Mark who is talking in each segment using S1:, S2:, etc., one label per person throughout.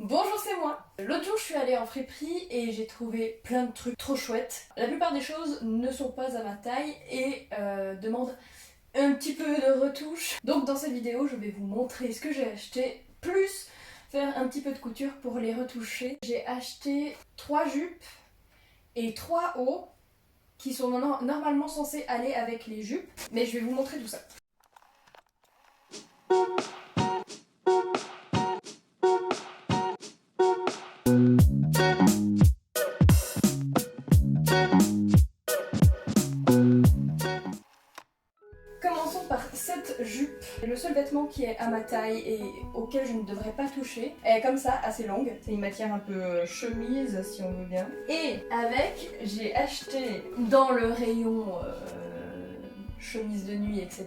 S1: Bonjour, c'est moi. L'autre jour je suis allée en friperie et j'ai trouvé plein de trucs trop chouettes. La plupart des choses ne sont pas à ma taille et demandent un petit peu de retouche. Donc dans cette vidéo je vais vous montrer ce que j'ai acheté, plus faire un petit peu de couture pour les retoucher. J'ai acheté 3 jupes et 3 hauts qui sont normalement censés aller avec les jupes, mais je vais vous montrer tout ça. Commençons par cette jupe. Le seul vêtement qui est à ma taille et auquel je ne devrais pas toucher. Elle est comme ça, assez longue. C'est une matière un peu chemise si on veut bien. Et avec, j'ai acheté dans le rayon chemise de nuit, etc.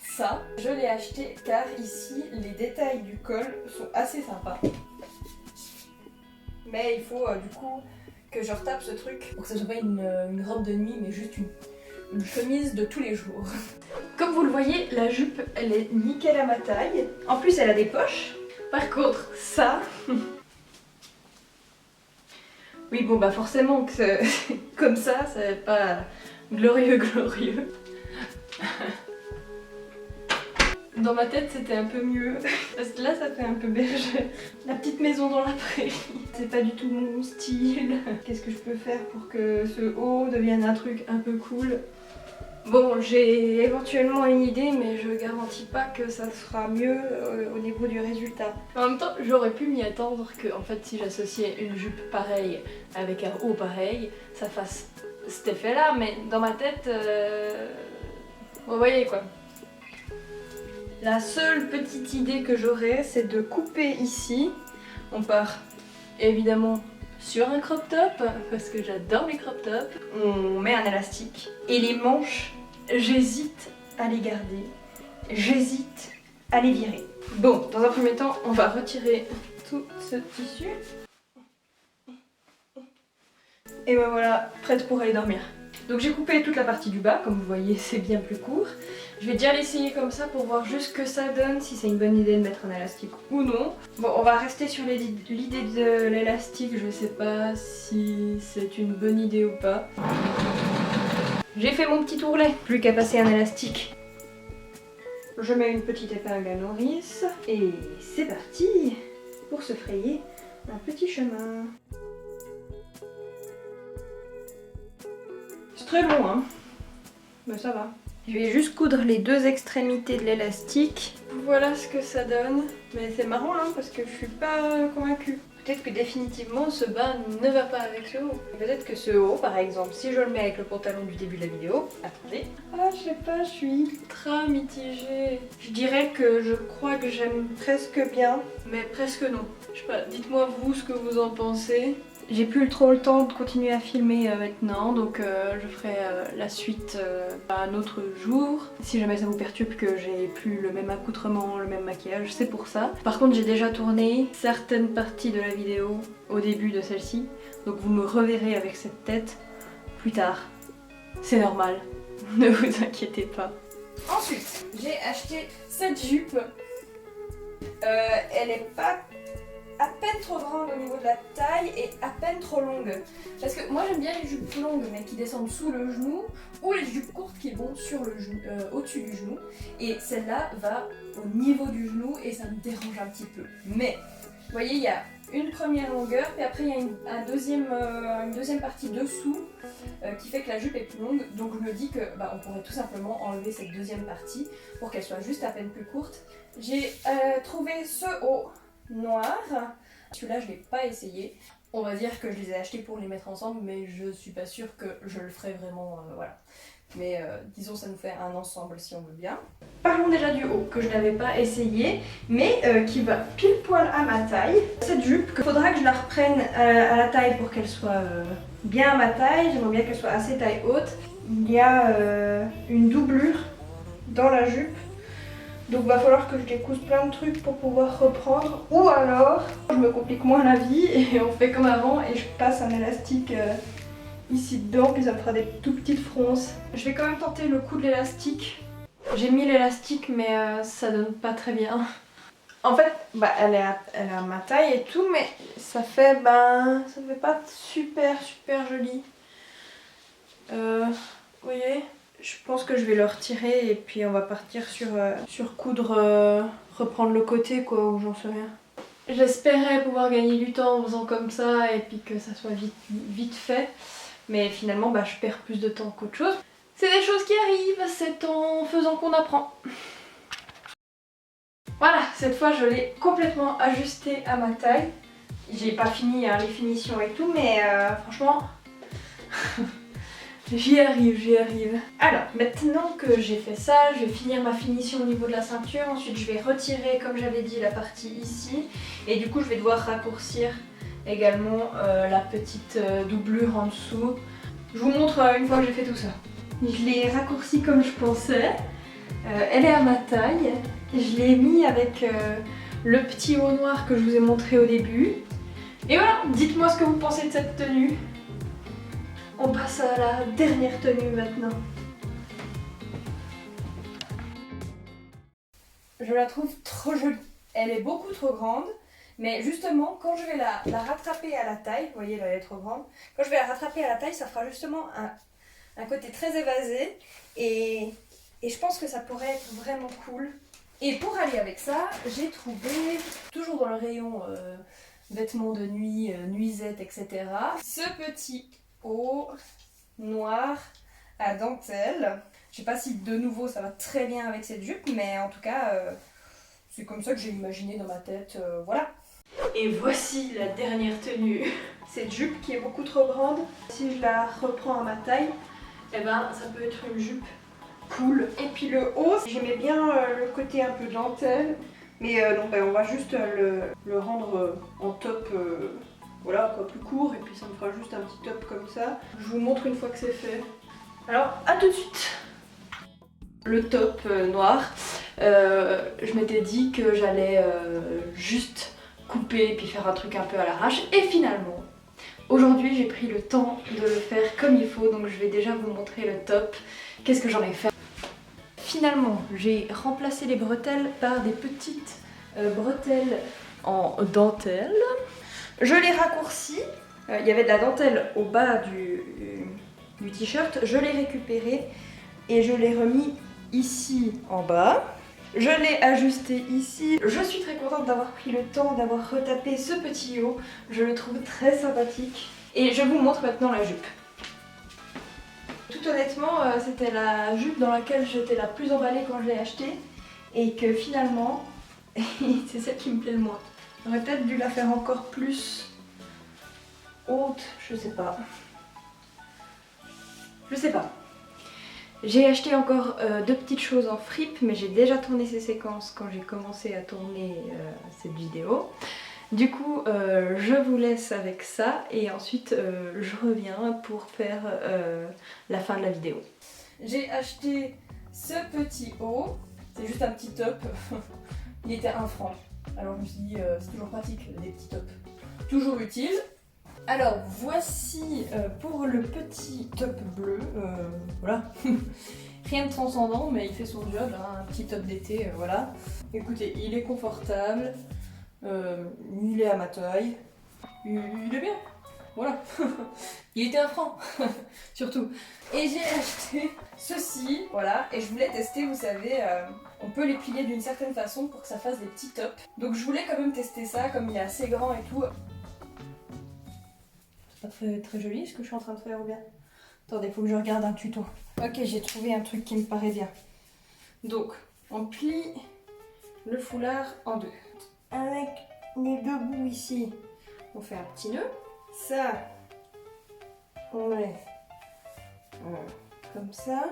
S1: Ça, je l'ai acheté car ici, les détails du col sont assez sympas. Mais il faut du coup que je retape ce truc pour que ça soit pas une robe de nuit, mais juste une chemise de tous les jours. Comme vous le voyez, la jupe, elle est nickel à ma taille. En plus, elle a des poches. Par contre, ça... Oui, bon, bah forcément que comme ça, c'est pas glorieux. Dans ma tête, c'était un peu mieux. Parce que là, ça fait un peu bergère. La petite maison dans la prairie. C'est pas du tout mon style. Qu'est-ce que je peux faire pour que ce haut devienne un truc un peu cool ? Bon, j'ai éventuellement une idée, mais je garantis pas que ça sera mieux au niveau du résultat. En même temps, j'aurais pu m'y attendre que, en fait, si j'associais une jupe pareille avec un haut pareil, ça fasse cet effet-là, mais dans ma tête, vous voyez quoi. La seule petite idée que j'aurais, c'est de couper ici. On part évidemment sur un crop top, parce que j'adore les crop tops. On met un élastique. Et les manches, j'hésite à les garder. J'hésite à les virer. Bon, dans un premier temps, on va retirer tout ce tissu. Et ben voilà, prête pour aller dormir. Donc j'ai coupé toute la partie du bas, comme vous voyez c'est bien plus court. Je vais déjà l'essayer comme ça pour voir juste ce que ça donne, si c'est une bonne idée de mettre un élastique ou non. Bon, on va rester sur l'idée de l'élastique, je sais pas si c'est une bonne idée ou pas. J'ai fait mon petit tourlet, plus qu'à passer un élastique. Je mets une petite épingle à nourrice et c'est parti pour se frayer un petit chemin. C'est très long, hein, mais ça va. Je vais juste coudre les deux extrémités de l'élastique. Voilà ce que ça donne. Mais c'est marrant, hein, parce que je suis pas convaincue. Peut-être que définitivement ce bas ne va pas avec ce haut. Peut-être que ce haut, par exemple, si je le mets avec le pantalon du début de la vidéo... Attendez. Ah, je sais pas, je suis ultra mitigée. Je dirais que je crois que j'aime presque bien, mais presque non. Je sais pas, dites-moi vous ce que vous en pensez. J'ai plus trop le temps de continuer à filmer maintenant, donc je ferai la suite un autre jour. Si jamais ça vous perturbe que j'ai plus le même accoutrement, le même maquillage, c'est pour ça. Par contre, j'ai déjà tourné certaines parties de la vidéo au début de celle-ci, donc vous me reverrez avec cette tête plus tard. C'est normal, ne vous inquiétez pas. Ensuite, j'ai acheté cette jupe. Elle est pas à peine trop grande au niveau de la taille et à peine trop longue. Parce que moi j'aime bien les jupes longues mais qui descendent sous le genou, ou les jupes courtes qui vont sur le genou, au-dessus du genou. Et celle-là va au niveau du genou et ça me dérange un petit peu. Mais vous voyez, il y a une première longueur et après il y a une deuxième partie dessous qui fait que la jupe est plus longue. Donc je me dis que on pourrait tout simplement enlever cette deuxième partie pour qu'elle soit juste à peine plus courte. J'ai trouvé ce haut noir. Celui-là je l'ai pas essayé. On va dire que je les ai achetés pour les mettre ensemble, mais je suis pas sûre que je le ferai vraiment, voilà. Mais disons ça nous fait un ensemble si on veut bien. Parlons déjà du haut, que je n'avais pas essayé, mais qui va pile poil à ma taille. Cette jupe, il faudra que je la reprenne à la taille pour qu'elle soit bien à ma taille. J'aimerais bien qu'elle soit assez taille haute. Il y a une doublure dans la jupe. Donc va falloir que je découse plein de trucs pour pouvoir reprendre, ou alors je me complique moins la vie et on fait comme avant et je passe un élastique ici dedans puis ça me fera des tout petites fronces. Je vais quand même tenter le coup de l'élastique. J'ai mis l'élastique mais ça donne pas très bien.
S2: En fait, bah, elle est à ma taille et tout, mais ça fait pas super joli. Vous voyez, je pense que je vais le retirer et puis on va partir sur coudre, reprendre le côté quoi, ou j'en sais rien. J'espérais pouvoir gagner du temps en faisant comme ça et puis que ça soit vite fait. Mais finalement, bah, je perds plus de temps qu'autre chose. C'est des choses qui arrivent, c'est en faisant qu'on apprend. Voilà, cette fois je l'ai complètement ajusté à ma taille. J'ai pas fini hein, les finitions et tout, mais franchement, j'y arrive. Alors, maintenant que j'ai fait ça, je vais finir ma finition au niveau de la ceinture. Ensuite, je vais retirer, comme j'avais dit, la partie ici. Et du coup, je vais devoir raccourcir également la petite doublure en dessous. Je vous montre une fois que j'ai fait tout ça. Je l'ai raccourci comme je pensais. Elle est à ma taille. Je l'ai mis avec le petit haut noir que je vous ai montré au début. Et voilà, dites-moi ce que vous pensez de cette tenue. On passe à la dernière tenue maintenant.
S1: Je la trouve trop jolie. Elle est beaucoup trop grande, mais justement, quand je vais la rattraper à la taille, vous voyez, là, elle est trop grande. Quand je vais la rattraper à la taille, ça fera justement un côté très évasé. Et je pense que ça pourrait être vraiment cool. Et pour aller avec ça, j'ai trouvé, toujours dans le rayon vêtements de nuit, nuisettes, etc., ce petit haut noir à dentelle. Je sais pas si de nouveau ça va très bien avec cette jupe, mais en tout cas, c'est comme ça que j'ai imaginé dans ma tête, voilà.
S2: Et voici la dernière tenue. Cette jupe qui est beaucoup trop grande, si je la reprends à ma taille, eh ben ça peut être une jupe cool. Et puis le haut, j'aimais bien le côté un peu dentelle, mais non, ben, on va juste le rendre en top, voilà, quoi, plus court, et puis ça me fera juste un petit top comme ça. Je vous montre une fois que c'est fait. Alors, à tout de suite. Le top noir, je m'étais dit que j'allais juste couper et puis faire un truc un peu à l'arrache, et finalement, aujourd'hui j'ai pris le temps de le faire comme il faut, donc je vais déjà vous montrer le top. Qu'est-ce que j'en ai fait? Finalement, j'ai remplacé les bretelles par des petites bretelles en dentelle. Je les raccourcis. Il y avait de la dentelle au bas du t-shirt. Je l'ai récupéré et je l'ai remis ici en bas. Je l'ai ajusté ici. Je suis très contente d'avoir pris le temps d'avoir retapé ce petit haut. Je le trouve très sympathique. Et je vous montre maintenant la jupe. Tout honnêtement, c'était la jupe dans laquelle j'étais la plus emballée quand je l'ai achetée. Et que finalement, c'est celle qui me plaît le moins. J'aurais peut-être dû la faire encore plus haute, je sais pas. Je sais pas. J'ai acheté encore deux petites choses en fripe, mais j'ai déjà tourné ces séquences quand j'ai commencé à tourner cette vidéo. Du coup, je vous laisse avec ça et ensuite je reviens pour faire la fin de la vidéo.
S1: J'ai acheté ce petit haut, c'est juste un petit top, il était 1 franc. Alors je me suis dit, c'est toujours pratique des petits tops, toujours utile. Alors voici pour le petit top bleu, voilà. Rien de transcendant mais il fait son job, hein, un petit top d'été, voilà. Écoutez, il est confortable, il est à ma taille, il est bien, voilà. Il était 1 franc, surtout. Et j'ai acheté ceci, voilà, et je voulais tester, vous savez, on peut les plier d'une certaine façon pour que ça fasse des petits tops. Donc je voulais quand même tester ça, comme il est assez grand et tout. C'est pas très joli ce que je suis en train de faire ou bien? Attendez, faut que je regarde un tuto. Ok, j'ai trouvé un truc qui me paraît bien. Donc, on plie le foulard en deux. Avec les deux bouts ici, on fait un petit nœud. Ça, on met comme ça.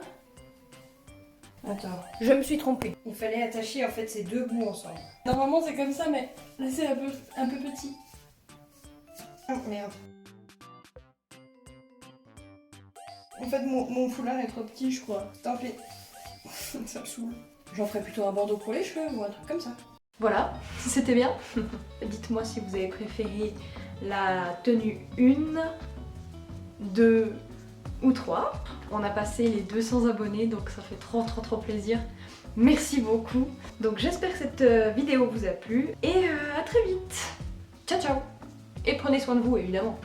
S1: Attends, je me suis trompée. Il fallait attacher en fait ces deux bouts ensemble. Normalement c'est comme ça, mais là c'est un peu petit. Oh merde. En fait mon foulard est trop petit je crois. Tant pis. Ça me saoule. J'en ferais plutôt un bandeau pour les cheveux ou un truc comme ça.
S2: Voilà, c'était bien. Dites-moi si vous avez préféré la tenue 1, 2 ou 3. On a passé les 200 abonnés donc ça fait trop plaisir Merci beaucoup. Donc j'espère que cette vidéo vous a plu et à très vite. Ciao ciao. Et prenez soin de vous évidemment.